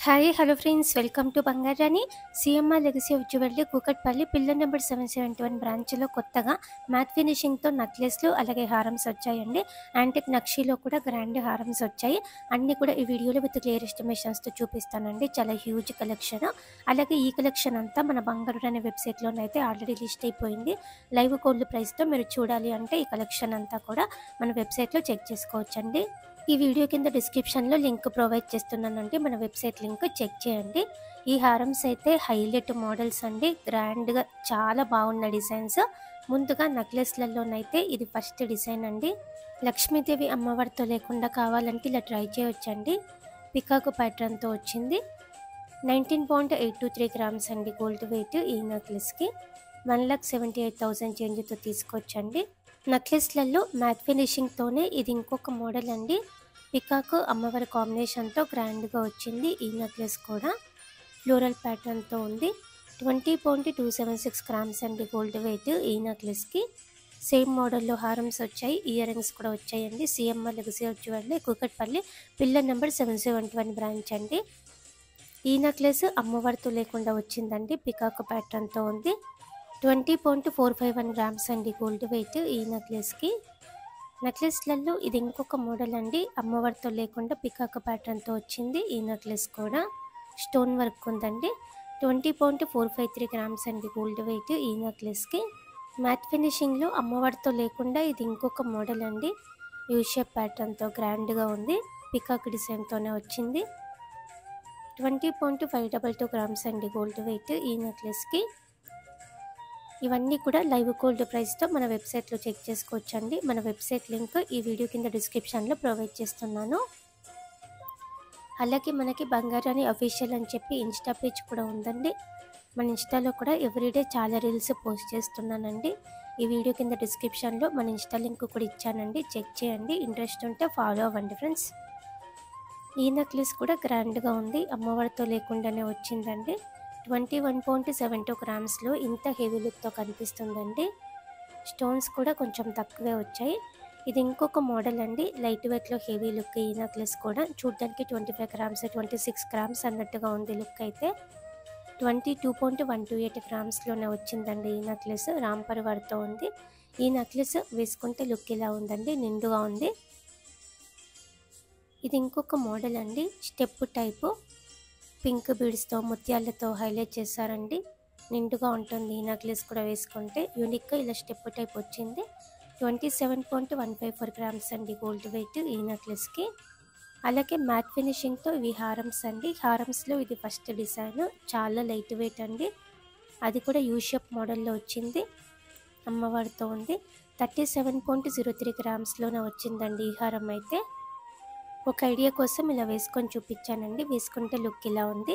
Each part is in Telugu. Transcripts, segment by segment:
Hi hello friends, welcome to Bangarani. CMR legacy of jewellery Kukatpally pillar number 771 బ్రాంచ్లో కొత్తగా మ్యాట్ ఫినిషింగ్తో నెక్లెస్లు అలాగే హారమ్స్ వచ్చాయండి. యాంటిక్ నక్షీలో కూడా గ్రాండ్ హారమ్స్ వచ్చాయి. అన్నీ కూడా ఈ వీడియోలో విత్ క్లియర్ ఎస్టిమేషన్స్తో చూపిస్తానండి. చాలా హ్యూజ్ కలెక్షన్. అలాగే ఈ కలెక్షన్ అంతా మన బంగారు అనే వెబ్సైట్లోనైతే ఆల్రెడీ లిస్ట్ అయిపోయింది. లైవ్ గోల్డ్ ప్రైస్తో మీరు చూడాలి అంటే ఈ కలెక్షన్ అంతా కూడా మన వెబ్సైట్లో చెక్ చేసుకోవచ్చండి. ఈ వీడియో కింద డిస్క్రిప్షన్లో లింక్ ప్రొవైడ్ చేస్తున్నానండి, మన వెబ్సైట్ లింక్ చెక్ చేయండి. ఈ హారమ్స్ అయితే హైలైట్ మోడల్స్ అండి, గ్రాండ్గా చాలా బాగున్న డిజైన్స్. ముందుగా నెక్లెస్లలోనైతే ఇది ఫస్ట్ డిజైన్ అండి. లక్ష్మీదేవి అమ్మవారితో లేకుండా కావాలంటే ఇలా ట్రై చేయొచ్చండి. పికాకు ప్యాటర్న్తో వచ్చింది. 19.823 గ్రామ్స్ అండి గోల్డ్ వెయిట్. ఈ నెక్లెస్కి 1,78,000 చేంజ్తో తీసుకోవచ్చండి. నెక్లెస్లలో మ్యాట్ ఫినిషింగ్తోనే ఇది ఇంకొక మోడల్ అండి. పికాకు అమ్మవారి కాంబినేషన్తో గ్రాండ్గా వచ్చింది. ఈ నెక్లెస్ కూడా ఫ్లోరల్ ప్యాటర్న్తో ఉంది. 20.276 గ్రామ్స్ అండి గోల్డ్ వెయిట్. ఈ నెక్లెస్కి సేమ్ మోడల్లో హారమ్స్ వచ్చాయి, ఇయర్ రింగ్స్ కూడా వచ్చాయండి. CMR legacy of jewellery Kukatpally pillar number 771 branch అండి. ఈ నెక్లెస్ అమ్మవారితో లేకుండా వచ్చిందండి, పికాకు ప్యాటర్న్తో ఉంది. 20.451 గ్రామ్స్ అండి గోల్డ్ వెయిట్. ఈ నెక్లెస్కి నెక్లెస్లలో ఇది ఇంకొక మోడల్ అండి, అమ్మవారితో లేకుండా పికాక్ ప్యాటర్న్తో వచ్చింది. ఈ నెక్లెస్ కూడా స్టోన్ వర్క్ ఉందండి. 20.453 గ్రామ్స్ అండి గోల్డ్ వెయిట్. ఈ నెక్లెస్కి మ్యాట్ ఫినిషింగ్లో అమ్మవారితో లేకుండా ఇది ఇంకొక మోడల్ అండి, యూ షేప్ ప్యాటర్న్తో గ్రాండ్గా ఉంది, పికాక్ డిజైన్తోనే వచ్చింది. 20.522 గ్రామ్స్ అండి గోల్డ్ వెయిట్. ఈ నెక్లెస్కి ఇవన్నీ కూడా లైవ్ గోల్డ్ ప్రైస్తో మన వెబ్సైట్లో చెక్ చేసుకోవచ్చండి. మన వెబ్సైట్ లింక్ ఈ వీడియో కింద డిస్క్రిప్షన్లో ప్రొవైడ్ చేస్తున్నాను. అలాగే మనకి బంగారాణి అఫీషియల్ అని చెప్పి ఇన్స్టా పేజ్ కూడా ఉందండి. మన ఇన్స్టాలో కూడా ఎవ్రీడే చాలా రీల్స్ పోస్ట్ చేస్తున్నానండి. ఈ వీడియో కింద డిస్క్రిప్షన్లో మన ఇన్స్టా లింక్ కూడా ఇచ్చానండి, చెక్ చేయండి. ఇంట్రెస్ట్ ఉంటే ఫాలో అవ్వండి ఫ్రెండ్స్. ఈ నెక్లెస్ కూడా గ్రాండ్గా ఉంది, అమ్మవారితో లేకుండానే వచ్చిందండి. 21.72 గ్రామ్స్లో ఇంత హెవీ లుక్తో కనిపిస్తుందండి. స్టోన్స్ కూడా కొంచెం తక్కువే వచ్చాయి. ఇది ఇంకొక మోడల్ అండి, లైట్ వెయిట్లో హెవీ లుక్. ఈ నెక్లెస్ కూడా చూడడానికి 25 గ్రామ్స్ 26 గ్రామ్స్ అన్నట్టుగా ఉంది లుక్ అయితే. 22.128 గ్రామ్స్లోనే వచ్చిందండి ఈ నెక్లెస్. రాంపర్ వర్క్తో ఉంది. ఈ నెక్లెస్ వేసుకుంటే లుక్ ఇలా ఉందండి, నిండుగా ఉంది. ఇది ఇంకొక మోడల్ అండి, స్టెప్ టైపు, పింక్ బీడ్స్తో ముత్యాలతో హైలైట్ చేశారండి, నిండుగా ఉంటుంది. ఈ నెక్లెస్ కూడా వేసుకుంటే యూనిక్గా ఇలా స్టెప్ టైప్ వచ్చింది. 27.154 గ్రామ్స్ అండి గోల్డ్ వెయిట్. ఈ నెక్లెస్కి అలాగే మ్యాట్ ఫినిషింగ్తో ఇవి హారమ్స్ అండి. హారమ్స్లో ఇది ఫస్ట్ డిజైన్, చాలా లైట్ వెయిట్ అండి, అది కూడా యూ షేప్ మోడల్లో వచ్చింది, అమ్మవారితో ఉంది. 37.03 గ్రామ్స్లోనే వచ్చిందండి ఈ హారం అయితే. ఒక ఐడియా కోసం ఇలా వేసుకొని చూపించానండి, వేసుకుంటే లుక్ ఇలా ఉంది.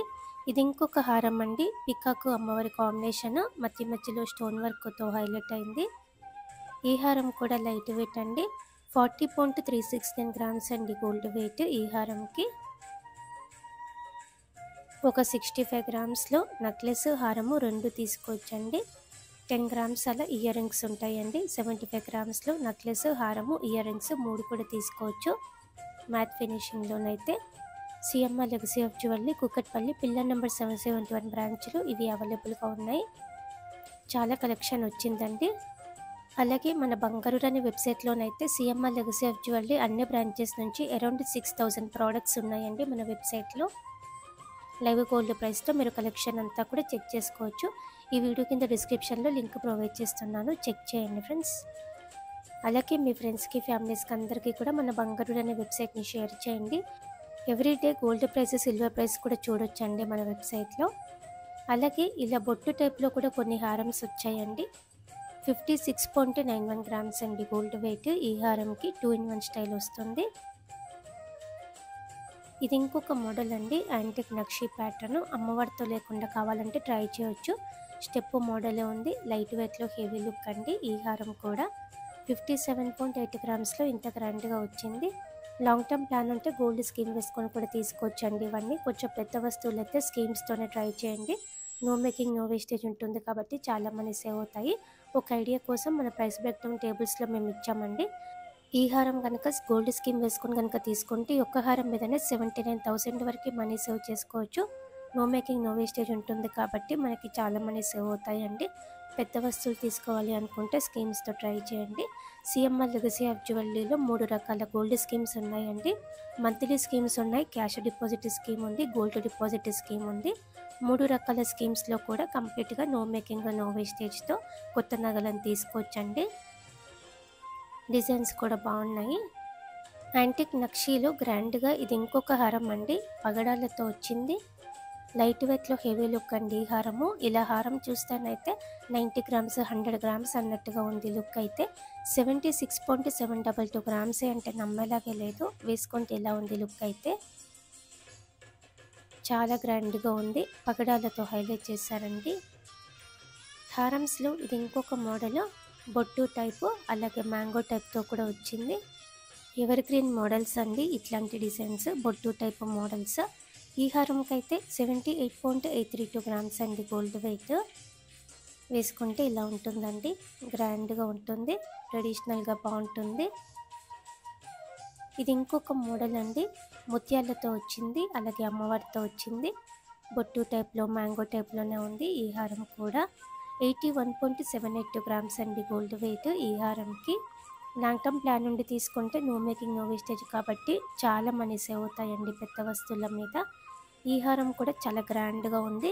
ఇది ఇంకొక హారం అండి, పికాకు అమ్మవారి కాంబినేషన్, మధ్య మధ్యలో స్టోన్ వర్క్తో హైలైట్ అయింది. ఈ హారం కూడా లైట్ వెయిట్ అండి. 40.316 గ్రామ్స్ అండి గోల్డ్ వెయిట్. ఈ హారంకి ఒక 65 గ్రామ్స్లో నెక్లెస్ హారము రెండు తీసుకోవచ్చండి. 10 గ్రామ్స్ అలా ఇయర్ రింగ్స్ ఉంటాయండి. 75 గ్రామ్స్లో నెక్లెస్ హారము ఇయర్ రింగ్స్ 3 కూడా తీసుకోవచ్చు. మ్యాట్ ఫినిషింగ్లోనైతే CMR legacy of jewellery Kukatpally pillar number 771 బ్రాంచ్లో ఇవి అవైలబుల్గా ఉన్నాయి. చాలా కలెక్షన్ వచ్చిందండి. అలాగే మన బంగారు అనే వెబ్సైట్లోనైతే సిఎంఆర్ లెగసీ ఆఫ్ జ్యువెలరీ అన్ని బ్రాంచెస్ నుంచి అరౌండ్ 6,000 ప్రోడక్ట్స్ ఉన్నాయండి మన వెబ్సైట్లో. లైవ్ గోల్డ్ ప్రైస్తో మీరు కలెక్షన్ అంతా కూడా చెక్ చేసుకోవచ్చు. ఈ వీడియో కింద డిస్క్రిప్షన్లో లింక్ ప్రొవైడ్ చేస్తున్నాను, చెక్ చేయండి ఫ్రెండ్స్. అలాగే మీ ఫ్రెండ్స్కి ఫ్యామిలీస్కి అందరికీ కూడా మన బంగారు అనే వెబ్సైట్ని షేర్ చేయండి. Everyday gold price silver price కూడా చూడొచ్చండి మన వెబ్సైట్లో. అలాగే ఇలా బొట్టు టైప్లో కూడా కొన్ని హారమ్స్ వచ్చాయండి. 56.91 గ్రామ్స్ అండి గోల్డ్ వెయిట్. ఈ హారంకి 2-in-1 స్టైల్ వస్తుంది. ఇది ఇంకొక మోడల్ అండి, యాంటిక్ నక్షీ ప్యాటర్న్, అమ్మవారితో లేకుండా కావాలంటే ట్రై చేయొచ్చు. స్టెప్ మోడలే ఉంది, లైట్ వెయిట్లో హెవీ లుక్ అండి. ఈ హారం కూడా 57.8 గ్రామ్స్లో ఇంత గ్రాండ్గా వచ్చింది. లాంగ్ టర్మ్ ప్లాన్ ఉంటే గోల్డ్ స్కీమ్ వేసుకొని కూడా తీసుకోవచ్చండి. ఇవన్నీ కొంచెం పెద్ద వస్తువులు అయితే స్కీమ్స్తోనే ట్రై చేయండి. నో మేకింగ్ నో వేస్టేజ్ ఉంటుంది కాబట్టి చాలా మనీ సేవ్ అవుతాయి. ఒక ఐడియా కోసం మన ప్రైస్ బ్రేక్ డౌన్ టేబుల్స్లో మేము ఇచ్చామండి. ఈ హారం కనుక గోల్డ్ స్కీమ్ వేసుకొని కనుక తీసుకుంటే ఈ ఒక్క హారం మీదనే 79,000 వరకు మనీ సేవ్ చేసుకోవచ్చు. నో మేకింగ్ నో వేస్టేజ్ ఉంటుంది కాబట్టి మనకి చాలా మనీ సేవ్ అవుతాయండి. పెద్ద వస్తువులు తీసుకోవాలి అనుకుంటే స్కీమ్స్తో ట్రై చేయండి. సిఎంఆర్ లెగసీ ఆఫ్ జ్యువెలరీలో 3 రకాల గోల్డ్ స్కీమ్స్ ఉన్నాయండి. మంత్లీ స్కీమ్స్ ఉన్నాయి, క్యాష్ డిపాజిట్ స్కీమ్ ఉంది, గోల్డ్ డిపాజిట్ స్కీమ్ ఉంది. 3 రకాల స్కీమ్స్లో కూడా కంప్లీట్గా నో మేకింగ్ నో వేస్టేజ్తో కొత్త నగలను తీసుకోవచ్చండి. డిజైన్స్ కూడా బాగున్నాయి. యాంటిక్ నక్షీలో గ్రాండ్గా ఇది ఇంకొక హారం అండి. పగడాలతో వచ్చింది. లైట్ వెయిట్లో హెవీ లుక్ అండి ఈ హారము. ఇలా హారం చూస్తేనైతే 90 గ్రామ్స్ 100 గ్రామ్స్ అన్నట్టుగా ఉంది లుక్ అయితే. 76.722 గ్రామ్సే అంటే నమ్మేలాగే లేదు. వేసుకుంటే ఇలా ఉంది లుక్ అయితే. చాలా గ్రాండ్గా ఉంది. పగడాలతో హైలైట్ చేశారండి. హారమ్స్లో ఇది ఇంకొక మోడల్. బొట్టు టైపు అలాగే మ్యాంగో టైప్తో కూడా వచ్చింది. ఎవర్ గ్రీన్ మోడల్స్ అండి ఇట్లాంటి డిజైన్స్, బొట్టు టైప్ మోడల్స్. ఈ హారంకి అయితే 78.832 గ్రామ్స్ అండి గోల్డ్ వెయిట్. వేసుకుంటే ఇలా ఉంటుందండి. గ్రాండ్గా ఉంటుంది, ట్రెడిషనల్గా బాగుంటుంది. ఇది ఇంకొక మోడల్ అండి. ముత్యాలతో వచ్చింది అలాగే అమ్మవారితో వచ్చింది. బొట్టు టైప్లో మ్యాంగో టైప్లోనే ఉంది ఈ హారం కూడా. 81.72 గ్రామ్స్ అండి గోల్డ్ వెయిట్ ఈ హారంకి. లాంగ్ టర్మ్ ప్లాన్ నుండి తీసుకుంటే నో మేకింగ్ నో వేస్టేజ్ కాబట్టి చాలా మనీ సేవ్ అవుతాయండి పెద్ద వస్తువుల మీద. ఈ హారం కూడా చాలా గ్రాండ్గా ఉంది.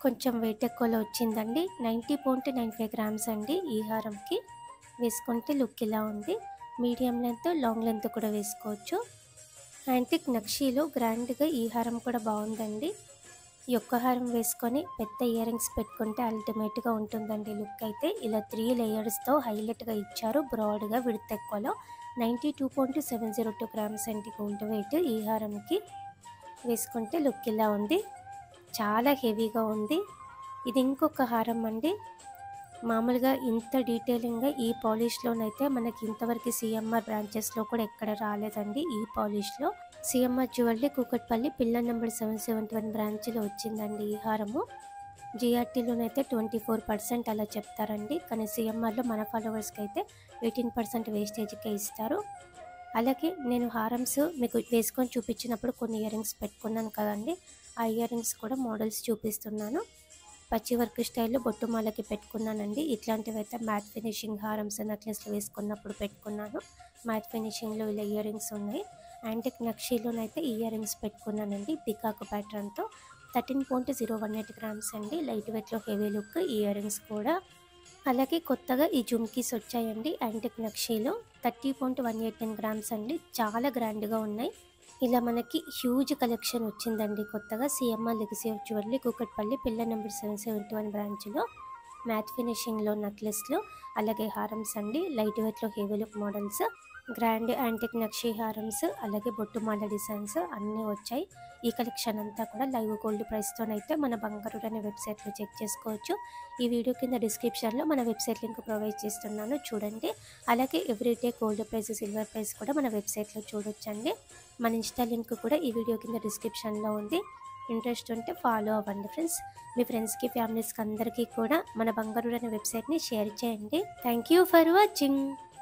కొంచెం వెయిట్ ఎక్కువలో వచ్చిందండి. 90.95 గ్రామ్స్ అండి ఈ హారంకి. వేసుకుంటే లుక్ ఇలా ఉంది. మీడియం లెంత్ లాంగ్ లెంత్ కూడా వేసుకోవచ్చు. యాంటిక్ నక్షీలో గ్రాండ్గా ఈ హారం కూడా బాగుందండి. ఈ ఒక్క హారం వేసుకొని పెద్ద ఇయర్ రింగ్స్ పెట్టుకుంటే అల్టిమేట్గా ఉంటుందండి లుక్ అయితే. ఇలా 3 లేయర్స్తో హైలైట్గా ఇచ్చారు బ్రాడ్గా విడ్త్ ఎక్కువలో. 92.702 గ్రామ్స్ అండి గోల్డ్ వెయిట్ ఈ హారంకి. వేసుకుంటే లుక్ ఇలా ఉంది. చాలా హెవీగా ఉంది. ఇది ఇంకొక హారం అండి. మామూలుగా ఇంత డీటెయిలింగ్గా ఈ పాలిష్లోనైతే మనకి ఇంతవరకు సిఎంఆర్ బ్రాంచెస్లో కూడా ఎక్కడ రాలేదండి. ఈ పాలిష్లో CMR jewellery Kukatpally pillar number 771 బ్రాంచ్లో వచ్చిందండి ఈ హారము. జిఆర్టీలోనైతే 24% అలా చెప్తారండి, కానీ సిఎంఆర్లో మన ఫాలోవర్స్కి అయితే 18% వేస్టేజ్కే ఇస్తారు. అలాగే నేను హారమ్స్ మీకు వేసుకొని చూపించినప్పుడు కొన్ని ఇయర్ రింగ్స్ పెట్టుకున్నాను కదండి, ఆ ఇయర్ రింగ్స్ కూడా మోడల్స్ చూపిస్తున్నాను. పచ్చి వర్క్ స్టైల్లో బొట్టుమాలకి పెట్టుకున్నానండి. ఇట్లాంటివి అయితే మ్యాట్ ఫినిషింగ్ హారమ్స్ నెక్లెస్లు వేసుకున్నప్పుడు పెట్టుకున్నాను. మ్యాట్ ఫినిషింగ్లో ఇలా ఇయర్ రింగ్స్ ఉన్నాయి. యాంటిక్ నక్షీలోనైతే ఇయర్ రింగ్స్ పెట్టుకున్నానండి పికాక్ ప్యాటర్న్తో. 13.018 గ్రామ్స్ అండి. లైట్ వెయిట్లో హెవీ లుక్ ఇయర్ రింగ్స్ కూడా. అలాగే కొత్తగా ఈ జుమ్కీస్ వచ్చాయండి యాంటిక్ నక్షీలో. 30.189 గ్రామ్స్ అండి. చాలా గ్రాండ్గా ఉన్నాయి. ఇలా మనకి హ్యూజ్ కలెక్షన్ వచ్చిందండి కొత్తగా CMR legacy of jewellery Kukatpally pillar number 771 బ్రాంచ్లో. మ్యాట్ ఫినిషింగ్లో నెక్లెస్లు అలాగే హారమ్స్ అండి. లైట్ వెయిట్లో heavy look models, grand antique నక్షీ హారమ్స్ అలాగే బొట్టుమాల డిజైన్స్ అన్నీ వచ్చాయి. ఈ కలెక్షన్ అంతా కూడా లైవ్ గోల్డ్ ప్రైస్తోనైతే మన బంగారు అనే వెబ్సైట్లో చెక్ చేసుకోవచ్చు. ఈ వీడియో కింద డిస్క్రిప్షన్లో మన వెబ్సైట్ లింక్ ప్రొవైడ్ చేస్తున్నాను, చూడండి. అలాగే everyday gold price silver price కూడా మన వెబ్సైట్లో చూడొచ్చండి. మన ఇన్స్టా లింక్ కూడా ఈ వీడియో కింద డిస్క్రిప్షన్లో ఉంది. ఇంట్రెస్ట్ ఉంటే ఫాలో అవ్వండి ఫ్రెండ్స్. మీ ఫ్రెండ్స్కి ఫ్యామిలీస్కి అందరికీ కూడా మన బంగారు అనే వెబ్సైట్ని షేర్ చేయండి. Thank you for watching.